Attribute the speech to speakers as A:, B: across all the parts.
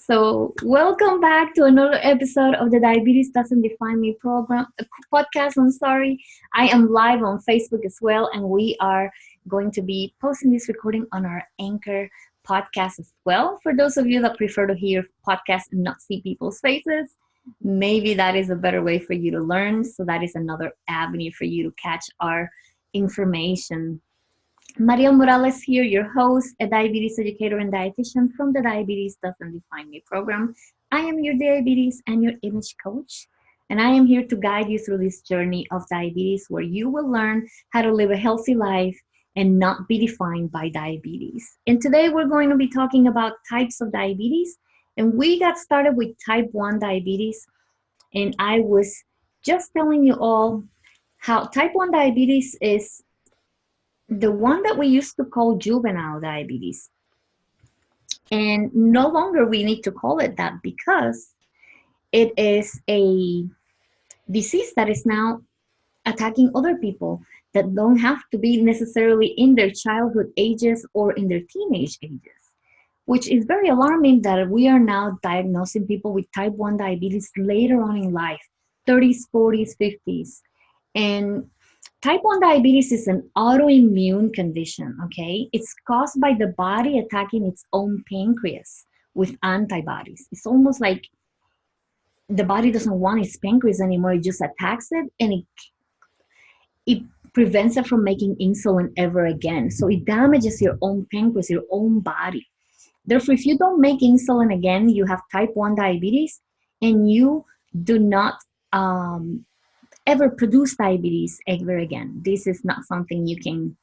A: So, welcome back to another episode of the Diabetes Doesn't Define Me program podcast. I'm sorry. I am live on Facebook as well, and we are going to be posting this recording on our Anchor podcast as well. For those of you that prefer to hear podcasts and not see people's faces, maybe that is a better way for you to learn. So, that is another avenue for you to catch our information. Maria Morales here, your host, a diabetes educator and dietitian from the Diabetes Doesn't Define Me program. I am your diabetes and your image coach, and I am here to guide you through this journey of diabetes where you will learn how to live a healthy life and not be defined by diabetes. And today we're going to be talking about types of diabetes, and we got started with type 1 diabetes, and I was just telling you all how type 1 diabetes is the one that we used to call juvenile diabetes. And no longer we need to call it that because it is a disease that is now attacking other people that don't have to be necessarily in their childhood ages or in their teenage ages, which is very alarming that we are now diagnosing people with type 1 diabetes later on in life, 30s, 40s, 50s. And type 1 diabetes is an autoimmune condition, okay? It's caused by the body attacking its own pancreas with antibodies. It's almost like the body doesn't want its pancreas anymore. It just attacks it and it prevents it from making insulin ever again. So it damages your own pancreas, your own body. Therefore, if you don't make insulin again, you have type 1 diabetes and you do not ever produce diabetes ever again. This is not something you can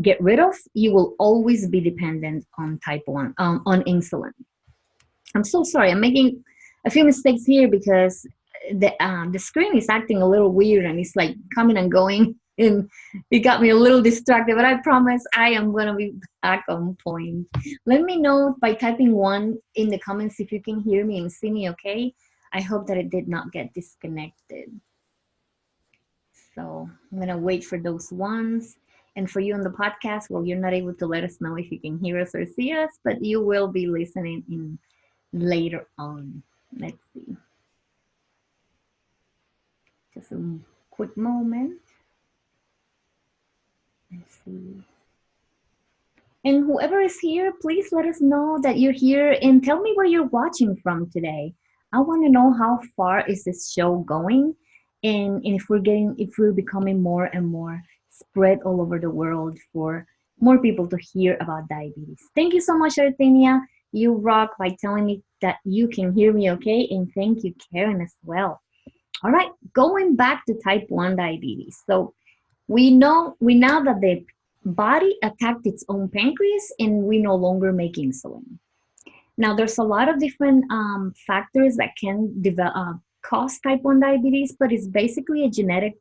A: get rid of. You will always be dependent on type 1, on insulin. I'm so sorry. I'm making a few mistakes here because the screen is acting a little weird and it's like coming and going. And it got me a little distracted, but I promise I am going to be back on point. Let me know by typing 1 in the comments if you can hear me and see me okay. I hope that it did not get disconnected. So I'm going to wait for those ones. And for you on the podcast, well, you're not able to let us know if you can hear us or see us, but you will be listening in later on. Let's see. Just a quick moment. Let's see. And whoever is here, please let us know that you're here and tell me where you're watching from today. I want to know how far is this show going and if we're becoming more and more spread all over the world for more people to hear about diabetes. Thank you so much, Artenia. You rock by telling me that you can hear me okay. And thank you, Karen, as well. All right, going back to type 1 diabetes. So we know that the body attacked its own pancreas and we no longer make insulin. Now, there's a lot of different factors that can cause type 1 diabetes, but it's basically a genetic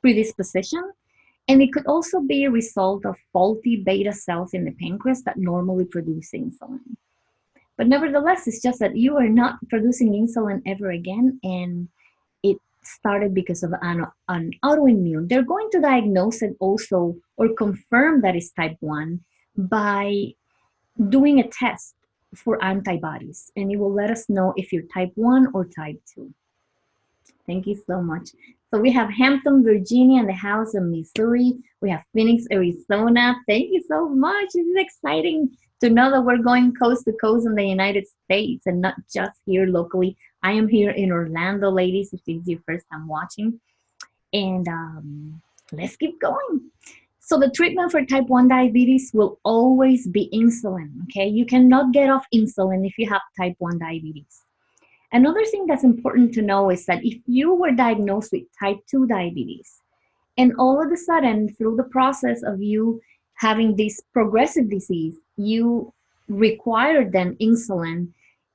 A: predisposition. And it could also be a result of faulty beta cells in the pancreas that normally produce insulin. But nevertheless, it's just that you are not producing insulin ever again, and it started because of an autoimmune. They're going to diagnose it also or confirm that it's type 1 by doing a test for antibodies, and it will let us know if you're type 1 or type 2. Thank you so much. So we have Hampton, Virginia in the house in Missouri. We have Phoenix, Arizona. Thank you so much. It's exciting to know that we're going coast to coast in the United States and not just here locally. I am here in Orlando, ladies, if it's your first time watching. And let's keep going. So the treatment for type 1 diabetes will always be insulin, okay? You cannot get off insulin if you have type 1 diabetes. Another thing that's important to know is that if you were diagnosed with type 2 diabetes, and all of a sudden, through the process of you having this progressive disease, you require then insulin,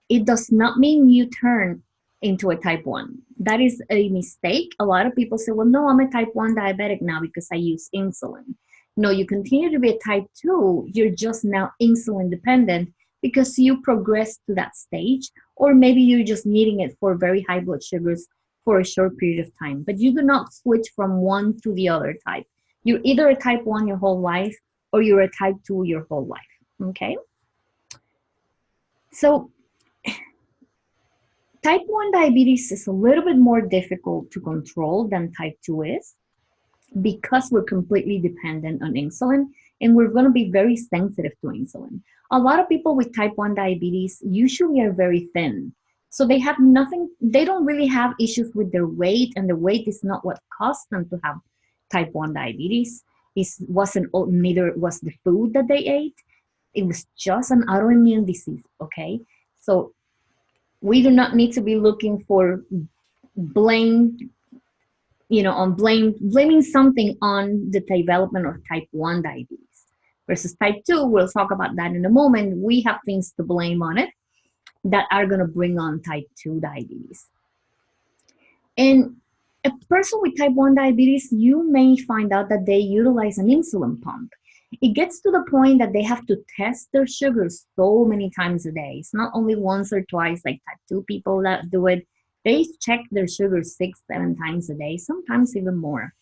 A: it does not mean you turn into a type 1. That is a mistake. A lot of people say, well, no, I'm a type 1 diabetic now because I use insulin. No, you continue to be a type 2. You're just now insulin dependent because you progress to that stage, or maybe you're just needing it for very high blood sugars for a short period of time. But you do not switch from one to the other type. You're either a type 1 your whole life or you're a type 2 your whole life, okay? So type 1 diabetes is a little bit more difficult to control than type 2 is because we're completely dependent on insulin and we're going to be very sensitive to insulin. A lot of people with type 1 diabetes usually are very thin. So they have nothing, they don't really have issues with their weight, and the weight is not what caused them to have type 1 diabetes. It wasn't, neither was the food that they ate. It was just an autoimmune disease, okay? So we do not need to be looking for blame, on blaming something on the development of type 1 diabetes. Versus type 2, we'll talk about that in a moment. We have things to blame on it that are going to bring on type 2 diabetes. And a person with type 1 diabetes, you may find out that they utilize an insulin pump. It gets to the point that they have to test their sugars so many times a day. It's not only once or twice like type 2 people that do it. They check their sugars 6, 7 times a day, sometimes even more.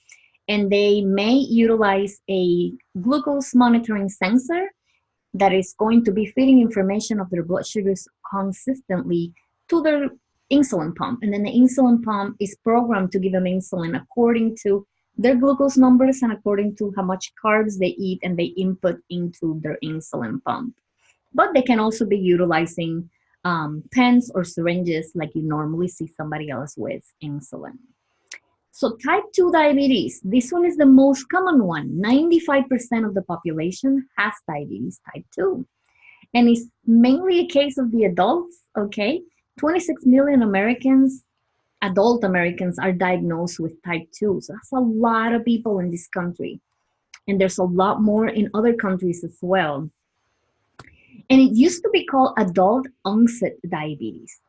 A: And they may utilize a glucose monitoring sensor that is going to be feeding information of their blood sugars consistently to their insulin pump. And then the insulin pump is programmed to give them insulin according to their glucose numbers and according to how much carbs they eat and they input into their insulin pump. But they can also be utilizing pens or syringes like you normally see somebody else with insulin. So type 2 diabetes, this one is the most common one. 95% of the population has diabetes type 2. And it's mainly a case of the adults, okay? 26 million Americans, adult Americans, are diagnosed with type 2. So that's a lot of people in this country. And there's a lot more in other countries as well. And it used to be called adult onset diabetes.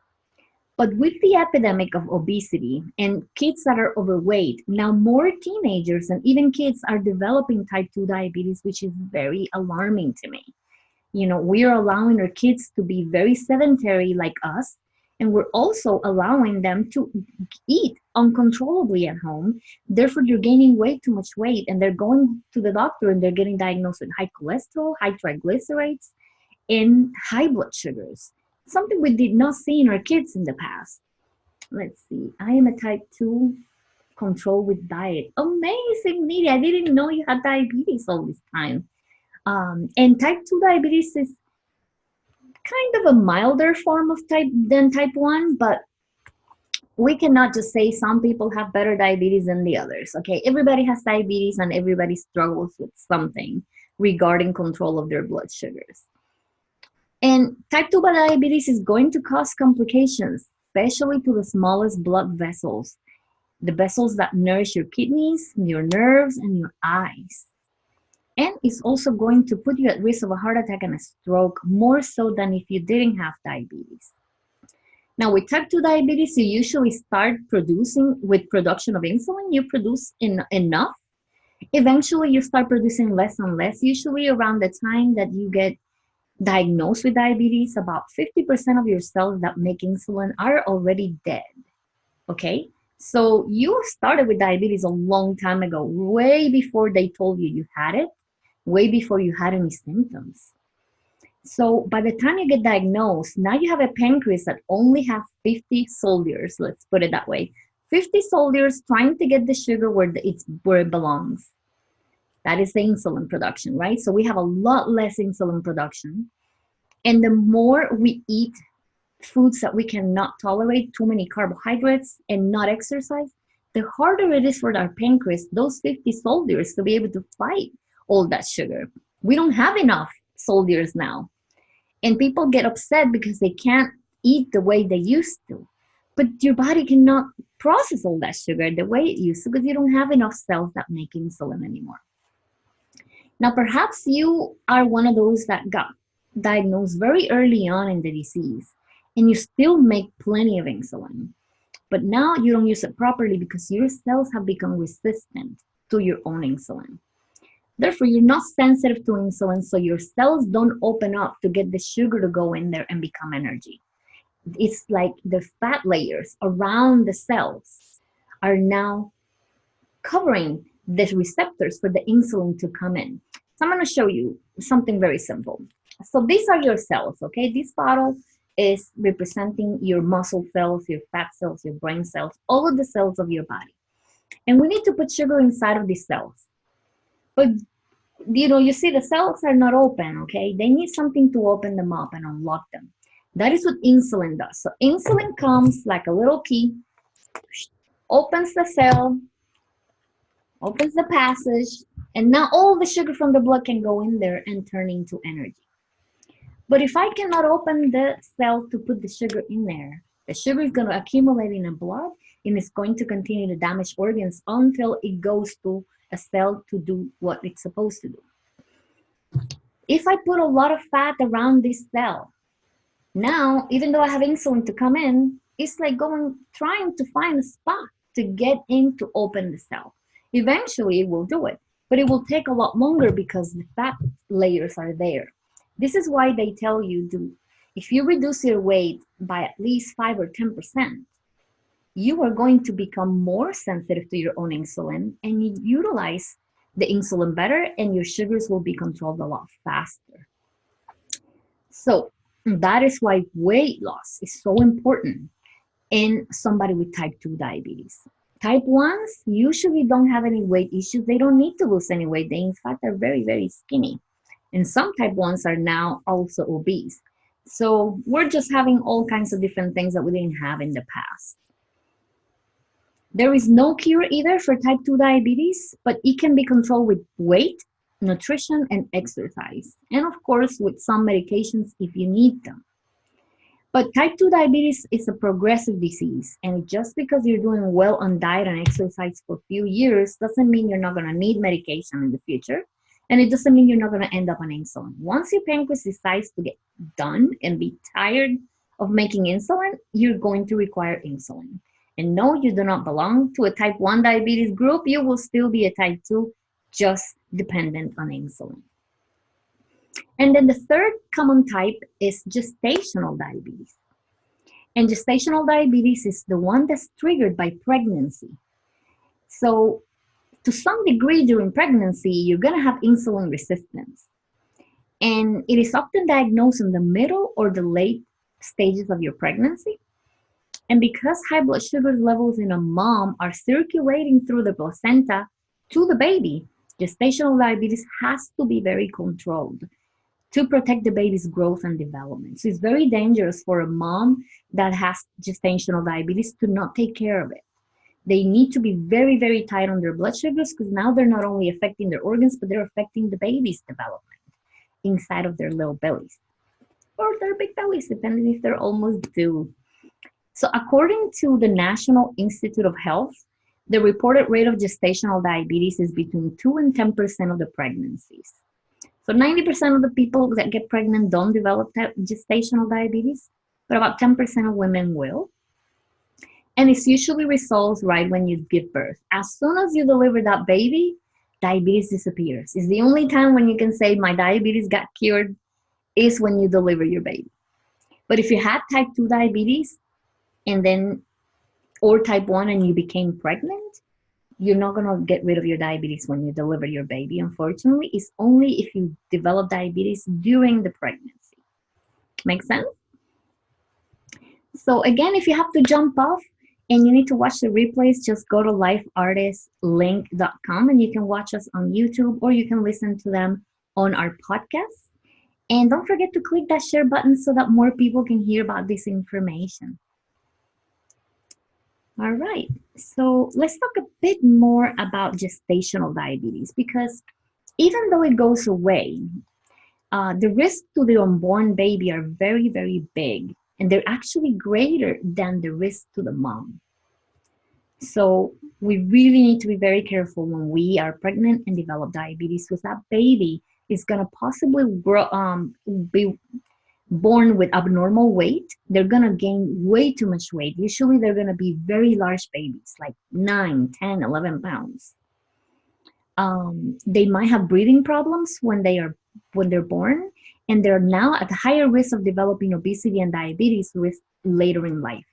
A: But with the epidemic of obesity and kids that are overweight, now more teenagers and even kids are developing type 2 diabetes, which is very alarming to me. We are allowing our kids to be very sedentary like us, and we're also allowing them to eat uncontrollably at home. Therefore, they're gaining way too much weight, and they're going to the doctor and they're getting diagnosed with high cholesterol, high triglycerides, and high blood sugars. Something we did not see in our kids in the past. Let's see. I am a type 2, control with diet. Amazing, Nidhi. I didn't know you had diabetes all this time. And type 2 diabetes is kind of a milder form of than type 1, but we cannot just say some people have better diabetes than the others, okay? Everybody has diabetes and everybody struggles with something regarding control of their blood sugars. And type 2 diabetes is going to cause complications, especially to the smallest blood vessels, the vessels that nourish your kidneys, your nerves, and your eyes. And it's also going to put you at risk of a heart attack and a stroke, more so than if you didn't have diabetes. Now, with type 2 diabetes, you usually start producing with production of insulin. You produce enough. Eventually, you start producing less and less. Usually around the time that you get diagnosed with diabetes, about 50% of your cells that make insulin are already dead, okay? So you started with diabetes a long time ago, way before they told you had it, way before you had any symptoms. So by the time you get diagnosed, now you have a pancreas that only has 50 soldiers, let's put it that way. 50 soldiers trying to get the sugar where it belongs. That is the insulin production, right? So we have a lot less insulin production. And the more we eat foods that we cannot tolerate, too many carbohydrates, and not exercise, the harder it is for our pancreas, those 50 soldiers, to be able to fight all that sugar. We don't have enough soldiers now. And people get upset because they can't eat the way they used to. But your body cannot process all that sugar the way it used to because you don't have enough cells that make insulin anymore. Now, perhaps you are one of those that got diagnosed very early on in the disease, and you still make plenty of insulin. But now you don't use it properly because your cells have become resistant to your own insulin. Therefore, you're not sensitive to insulin, so your cells don't open up to get the sugar to go in there and become energy. It's like the fat layers around the cells are now covering the receptors for the insulin to come in. So I'm going to show you something very simple. So these are your cells, okay? This bottle is representing your muscle cells, your fat cells, your brain cells, all of the cells of your body. And we need to put sugar inside of these cells. But you see the cells are not open, okay? They need something to open them up and unlock them. That is what insulin does. So insulin comes like a little key, opens the cell, opens the passage, and now all the sugar from the blood can go in there and turn into energy. But if I cannot open the cell to put the sugar in there, the sugar is going to accumulate in the blood and it's going to continue to damage organs until it goes to a cell to do what it's supposed to do. If I put a lot of fat around this cell, now, even though I have insulin to come in, it's like trying to find a spot to get in to open the cell. Eventually, it will do it, but it will take a lot longer because the fat layers are there. This is why they tell you if you reduce your weight by at least 5 or 10%, you are going to become more sensitive to your own insulin and you utilize the insulin better and your sugars will be controlled a lot faster. So that is why weight loss is so important in somebody with type 2 diabetes. Type 1s usually don't have any weight issues. They don't need to lose any weight. They, in fact, are very, very skinny. And some type 1s are now also obese. So we're just having all kinds of different things that we didn't have in the past. There is no cure either for type 2 diabetes, but it can be controlled with weight, nutrition, and exercise. And of course, with some medications if you need them. But type 2 diabetes is a progressive disease. And just because you're doing well on diet and exercise for a few years doesn't mean you're not going to need medication in the future. And it doesn't mean you're not going to end up on insulin. Once your pancreas decides to get done and be tired of making insulin, you're going to require insulin. And no, you do not belong to a type 1 diabetes group. You will still be a type 2, just dependent on insulin. And then the third common type is gestational diabetes. And gestational diabetes is the one that's triggered by pregnancy. So to some degree during pregnancy, you're going to have insulin resistance. And it is often diagnosed in the middle or the late stages of your pregnancy. And because high blood sugar levels in a mom are circulating through the placenta to the baby, gestational diabetes has to be very controlled to protect the baby's growth and development. So it's very dangerous for a mom that has gestational diabetes to not take care of it. They need to be very, very tight on their blood sugars because now they're not only affecting their organs, but they're affecting the baby's development inside of their little bellies or their big bellies, depending if they're almost due. So according to the National Institute of Health, the reported rate of gestational diabetes is between 2 and 10% of the pregnancies. So 90% of the people that get pregnant don't develop gestational diabetes, but about 10% of women will. And it's usually resolves right when you give birth. As soon as you deliver that baby, diabetes disappears. It's the only time when you can say my diabetes got cured is when you deliver your baby. But if you had type 2 diabetes or type 1 and you became pregnant, you're not going to get rid of your diabetes when you deliver your baby. Unfortunately, it's only if you develop diabetes during the pregnancy. Make sense? So again, if you have to jump off and you need to watch the replays, just go to lifeartistlink.com and you can watch us on YouTube or you can listen to them on our podcast. And don't forget to click that share button so that more people can hear about this information. All right, so let's talk a bit more about gestational diabetes because even though it goes away, the risks to the unborn baby are very, very big, and they're actually greater than the risk to the mom. So we really need to be very careful when we are pregnant and develop diabetes because that baby is going to possibly be born with abnormal weight. They're going to gain way too much weight. Usually they're going to be very large babies, like 9, 10, 11 pounds. They might have breathing problems when they're born, and they're now at higher risk of developing obesity and diabetes risk later in life.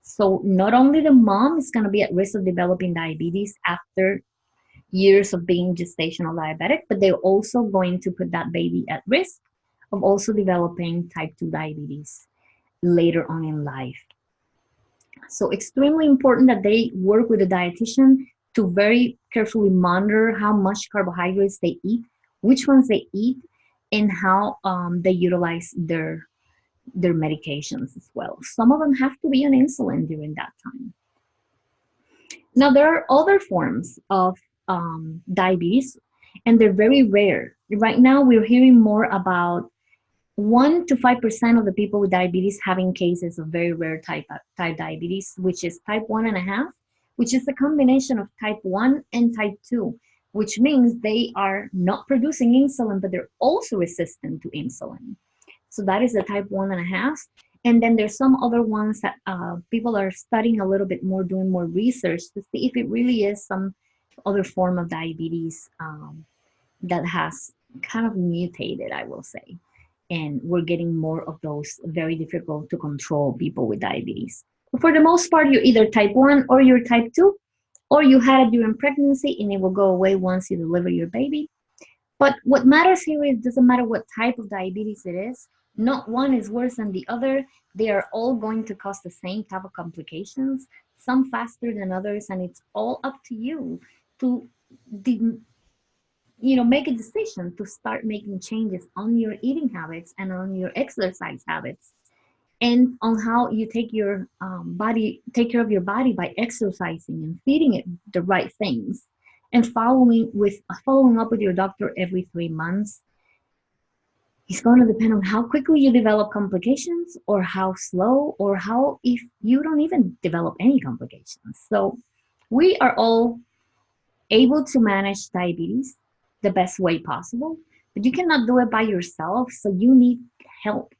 A: So not only the mom is going to be at risk of developing diabetes after years of being gestational diabetic, but they're also going to put that baby at risk of also developing type 2 diabetes. later on in life. So extremely important that they work with a dietitian to very carefully monitor how much carbohydrates they eat, which ones they eat, and how they utilize their medications as well. Some of them have to be on insulin during that time. Now, there are other forms of diabetes, and they're very rare. Right now, we're hearing more about 1 to 5% of the people with diabetes having cases of very rare type diabetes, which is type 1.5, which is a combination of type 1 and type 2, which means they are not producing insulin, but they're also resistant to insulin. So that is the type 1.5. And then there's some other ones that people are studying a little bit more, doing more research to see if it really is some other form of diabetes that has kind of mutated, I will say. And we're getting more of those very difficult to control people with diabetes. But for the most part, you're either type 1 or you're type 2, or you had it during pregnancy and it will go away once you deliver your baby. But what matters here is it doesn't matter what type of diabetes it is. Not one is worse than the other. They are all going to cause the same type of complications, some faster than others, and it's all up to you to make a decision to start making changes on your eating habits and on your exercise habits, and on how you take care of your body by exercising and feeding it the right things, and following up with your doctor every 3 months. It's going to depend on how quickly you develop complications, or how slow, or how if you don't even develop any complications. So we are all able to manage diabetes the best way possible, but you cannot do it by yourself, so you need help.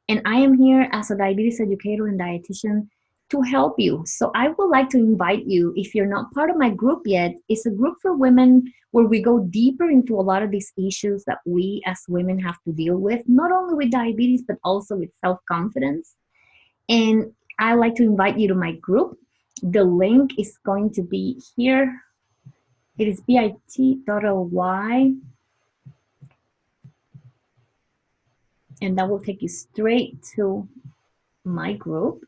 A: And I am here as a diabetes educator and dietitian to help you. So I would like to invite you, if you're not part of my group yet, it's a group for women where we go deeper into a lot of these issues that we as women have to deal with, not only with diabetes, but also with self-confidence. And I like to invite you to my group. The link is going to be here. It is bit.ly, and that will take you straight to my group.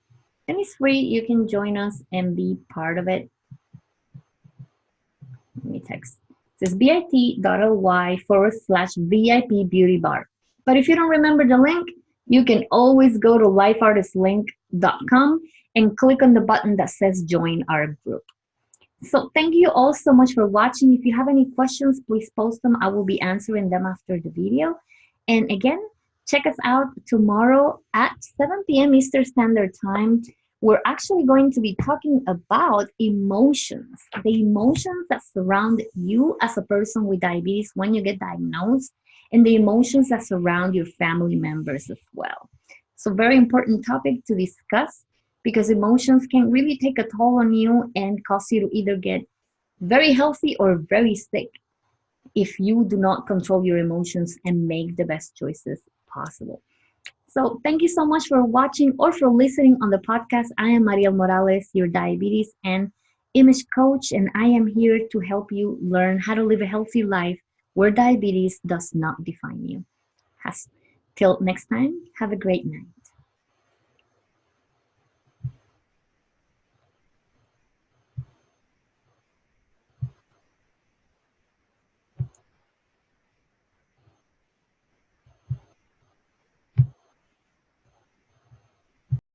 A: And it's free. You can join us and be part of it. Let me text. It says bit.ly/VIP beauty bar. But if you don't remember the link, you can always go to lifeartistlink.com and click on the button that says join our group. So thank you all so much for watching. If you have any questions, please post them. I will be answering them after the video. And again, check us out tomorrow at 7 p.m. Eastern Standard Time. We're actually going to be talking about emotions, the emotions that surround you as a person with diabetes when you get diagnosed, and the emotions that surround your family members as well. So very important topic to discuss, because emotions can really take a toll on you and cause you to either get very healthy or very sick if you do not control your emotions and make the best choices possible. So thank you so much for watching or for listening on the podcast. I am Mariel Morales, your diabetes and image coach, and I am here to help you learn how to live a healthy life where diabetes does not define you. Till next time, have a great night.